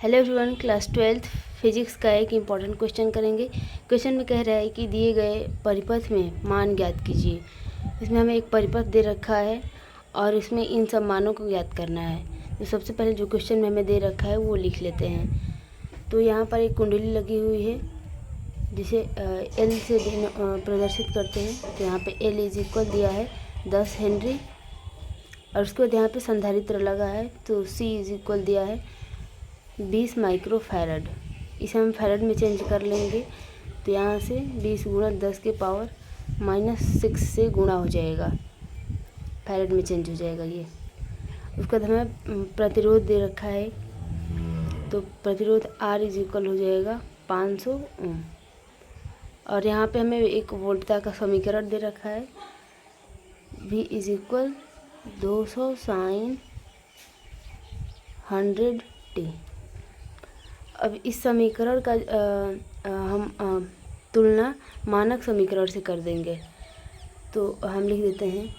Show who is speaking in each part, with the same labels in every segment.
Speaker 1: Hello everyone, class 12th physics का एक important question करेंगे। क्वेश्चन में कह रहा है कि दिए गए परिपथ में मान ज्ञात कीजिए। इसमें हमें एक परिपथ दे रखा है और इसमें इन सब मानों को ज्ञात करना है। तो सबसे पहले जो क्वेश्चन में हमें दे रखा है वो लिख लेते हैं। तो यहाँ पर एक कुंडली लगी हुई है जिसे एल से प्रदर्शित करते हैं। तो यहाँ पे एल इज इक्वल दिया है 10 हेनरी और उसके बाद यहाँ पे संधारित्र लगा है। तो सी इज इक्वल दिया है 20 माइक्रोफैरड। इसे हम फैरड में चेंज कर लेंगे। तो यहाँ से 20 गुणा 10 के पावर -6 से गुणा हो जाएगा, फैरड में चेंज हो जाएगा ये। उसके बाद हमें प्रतिरोध दे रखा है। तो प्रतिरोध R इज इक्वल हो जाएगा 500 ओम। और यहाँ पे हमें एक वोल्टता का समीकरण दे रखा है। V is equal 200 sine 100t। अब इस समीकरण का हम तुलना मानक समीकरण से कर देंगे। तो हम लिख देते हैं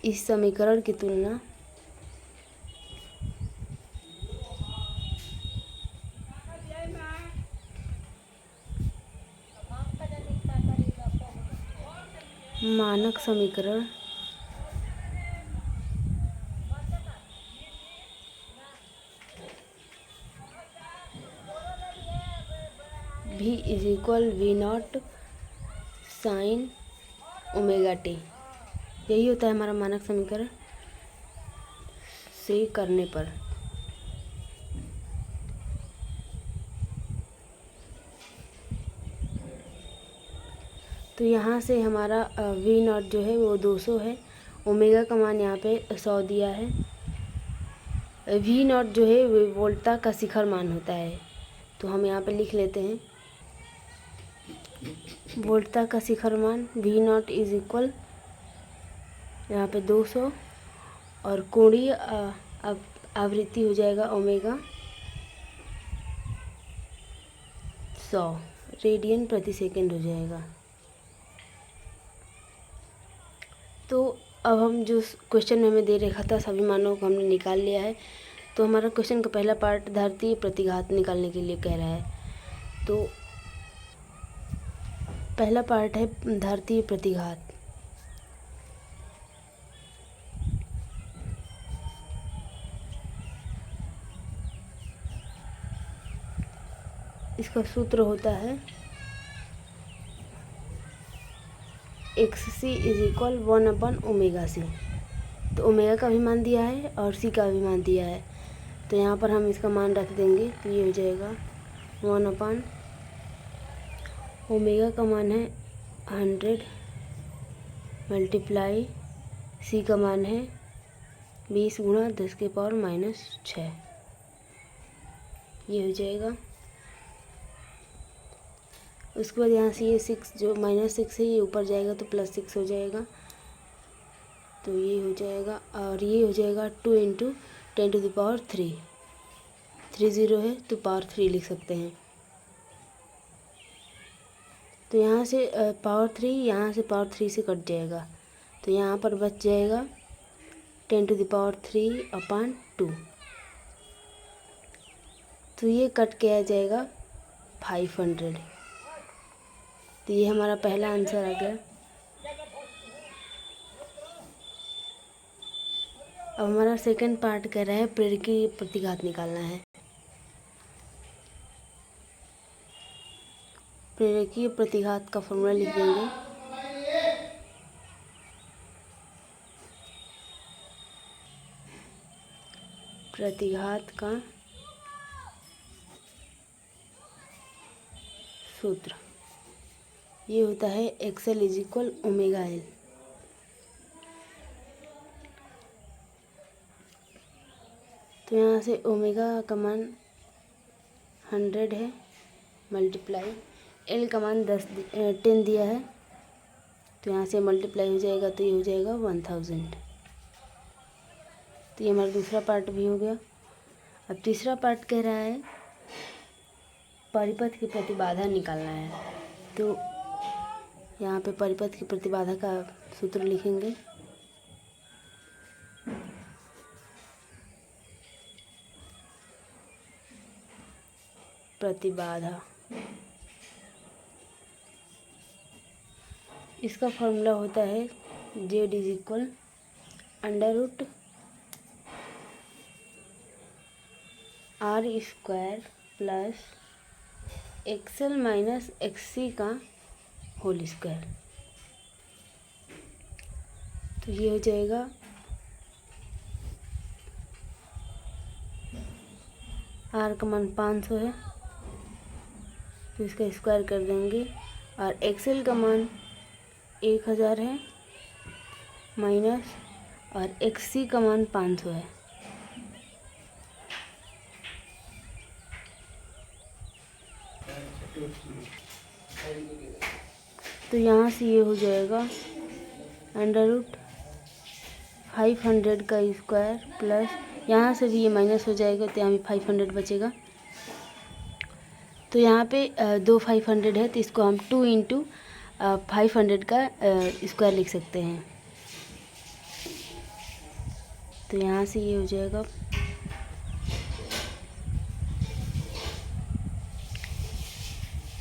Speaker 1: इस समीकरण की तुलना मानक समीकरण V is equal V0 sine omega T. यही होता है हमारा मानक समीकरण से करने पर। तो यहाँ से हमारा V0 जो है वो 200 है। ओमेगा का मान यहाँ पे 100 दिया है। V0 जो है वो वोल्टता का शिखर मान होता है। तो हम यहाँ पे लिख लेते हैं वोल्टता का शिखर मान V0 इज इक्वल यहाँ पे 200 और कोणीय आवृत्ति हो जाएगा ओमेगा 100 रेडियन प्रति सेकंड हो जाएगा। तो अब हम जो क्वेश्चन में हमें दे रखा था सभी मानों को हमने निकाल लिया है। तो हमारा क्वेश्चन का पहला पार्ट धारतीय प्रतिघात निकालने के लिए कह रहा है। तो पहला पार्ट है धारतीय प्रतिघात। इसका सूत्र होता है XC इज इक्वल 1/ओमेगा c। तो ओमेगा का भी मान दिया है और सी का भी मान दिया है। तो यहाँ पर हम इसका मान रख देंगे। तो ये हो जाएगा 1/, ओमेगा का मान है 100 मल्टीप्लाई सी का मान है 20 गुणा 10 के पावर -6। ये हो जाएगा। उसके बाद यहाँ से ये 6 जो -6 है ये ऊपर जाएगा तो +6 हो जाएगा। तो ये हो जाएगा और ये हो जाएगा 2 × 10⁻³ 30 है तो पावर 3 लिख सकते हैं। तो यहाँ से पावर 3 यहाँ से पावर 3 से कट जाएगा। तो यहाँ पर बच जाएगा 10⁻3/2। तो ये कट के आ जाएगा 500। तो ये हमारा पहला आंसर आ गया। अब हमारा सेकंड पार्ट कह रहा है प्रेरकीय प्रतिघात निकालना है। प्रेरकीय प्रतिघात का फॉर्मूला लिख देंगे। प्रतिघात का सूत्र ये होता है XL is equal omega L। तो यहाँ से ओमेगा का मान 100 है मल्टीप्लाई L का मान 10 दिया है। तो यहाँ से मल्टीप्लाई हो जाएगा तो ये हो जाएगा 1000। तो ये हमारा दूसरा पार्ट भी हो गया। अब तीसरा पार्ट कह रहा है परिपथ की प्रतिबाधा निकालना है। तो यहाँ पे परिपथ की प्रतिबाधा का सूत्र लिखेंगे। प्रतिबाधा। इसका फॉर्मूला होता है Z = under root R² plus XL minus XC का होल स्क्वायर। तो ये हो जाएगा R का मान 500 है, तो इसका स्क्वायर कर देंगे, और XL का मान 1000 है माइनस, और XC का मान 500 है। तो यहाँ से ये हो जाएगा अंडर रूट 500 का स्क्वायर प्लस, यहाँ से भी ये माइनस हो जाएगा तो यहाँ भी 500 बचेगा। तो यहाँ पे 2 500 है, तो इसको हम 2 × 500 का स्क्वायर लिख सकते हैं। तो यहाँ से ये हो जाएगा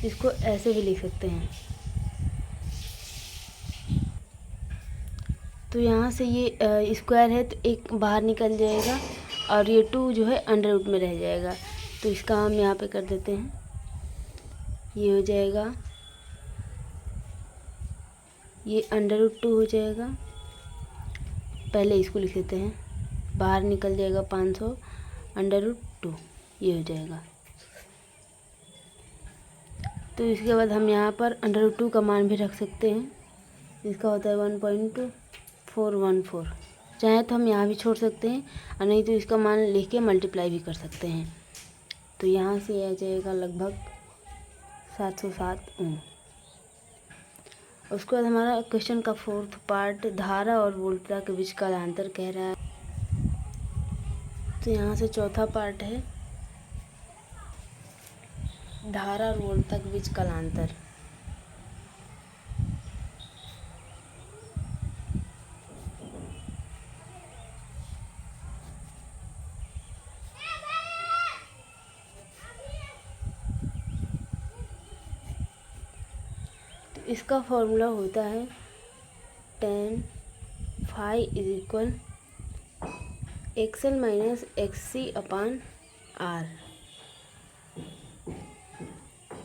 Speaker 1: इसको ऐसे भी लिख सकते हैं। तो यहाँ से ये स्क्वायर है तो एक बाहर निकल जाएगा, और ये 2 जो है अंडर रूट में रह जाएगा। तो इसका हम यहाँ पे कर देते हैं, ये हो जाएगा, ये अंडर रूट 2 हो जाएगा। पहले इसको लिख देते हैं, बाहर निकल जाएगा 500 अंडर रूट 2, ये हो जाएगा। तो इसके बाद हम यहाँ पर अंडर रूट 2 का मान भी रख सकते हैं, इसका होता है 1.414। चाहे तो हम यहाँ भी छोड़ सकते हैं, और नहीं तो इसका मान लिख के मल्टीप्लाई भी कर सकते हैं। तो यहाँ से आ जाएगा लगभग 707 ओम। उसके बाद हमारा क्वेश्चन का 4th पार्ट धारा और वोल्टता के बीच कालांतर कह रहा है। तो यहाँ से 4था पार्ट है धारा और वोल्टता के बीच कालांतर। तो इसका फॉर्मूला होता है tan phi = XL minus XC/R।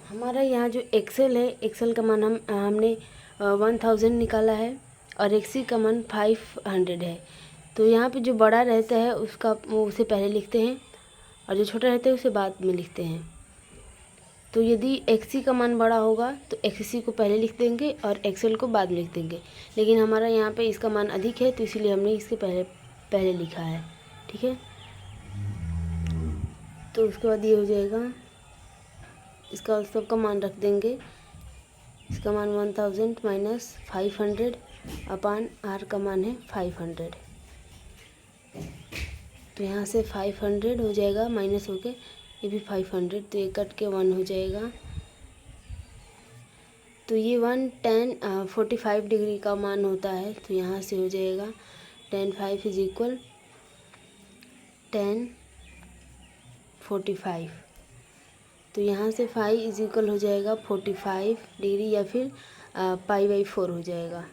Speaker 1: हमारा यहाँ जो XL है, XL का मान हमने 1000 निकाला है, और XC का मान 500 है। तो यहाँ पे जो बड़ा रहता है उसका उसे पहले लिखते हैं, और जो छोटा रहता है उसे बाद में लिखते हैं। तो यदि XC का मान बड़ा होगा तो XC को पहले लिख देंगे और XL को बाद में लिख देंगे, लेकिन हमारा यहाँ पे इसका मान अधिक है तो इसीलिए हमने इसके पहले लिखा है। ठीक है, तो उसके बाद ये हो जाएगा, इसका सबका मान रख देंगे। इसका मान 1000 माइनस 500/R का मान है 500। तो यहाँ से 500 हो जाएगा माइनस होके, ये भी 500, तो ये कट के 1 हो जाएगा। तो ये 1 tan 45 डिग्री का मान होता है। तो यहाँ से हो जाएगा tan 5 = tan 45। तो यहाँ से फाई = हो जाएगा 45 डिग्री, या फिर π/4 हो जाएगा।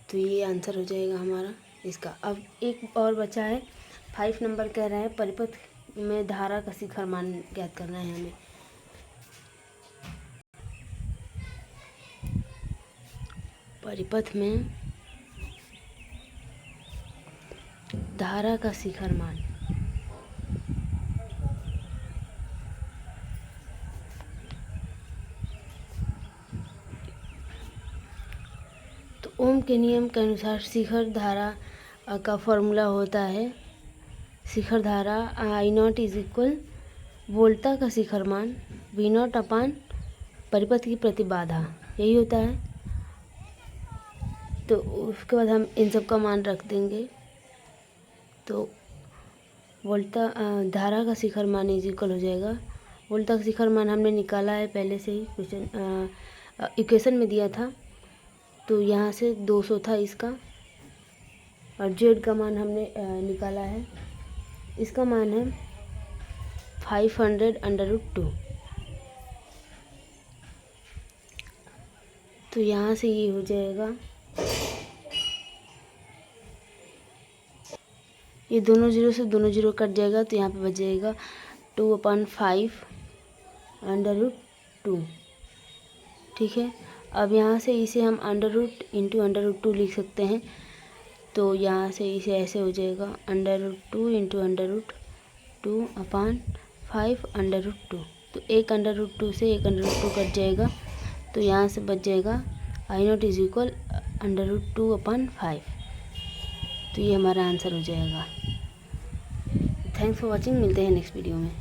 Speaker 1: तो ये आंसर हो जाएगा हमारा इसका। अब एक और बचा है, 5 नंबर कह रहा है परिपथ में धारा का शिखर मान ज्ञात करना है हमें। परिपथ में धारा का शिखर मान। तो ओम के नियम के अनुसार शिखर धारा का फॉर्मूला होता है, शिखर धारा I0 = वोल्टता का शिखर मान V0/ परिपथ की प्रतिबाधा, यही होता है। तो उसके बाद हम इन सब का मान रख देंगे। तो वोल्टता धारा का शिखर मान इक्वल हो जाएगा, वोल्टता का शिखर मान हमने निकाला है पहले से ही, क्वेश्चन इक्वेशन में दिया था। तो यहाँ से 200 था इसका, और जेड का मान हमने निकाला है इसका मान है 500√2। तो यहाँ से ये हो जाएगा, ये दोनों जीरो से दोनों जीरो कट जाएगा, तो यहाँ पे बच जाएगा 2/5√2। ठीक है, अब यहाँ से इसे हम अंडर रूट इंटू √2 लिख सकते हैं। तो यहाँ से इसे ऐसे हो जाएगा √2 इंटू √2/5√2। तो एक √2 से एक √2 कट जाएगा, तो यहाँ से बच जाएगा I0 इज इक्वल √2/5। तो ये हमारा आंसर हो जाएगा। थैंक्स फॉर वॉचिंग, मिलते हैं नेक्स्ट वीडियो में।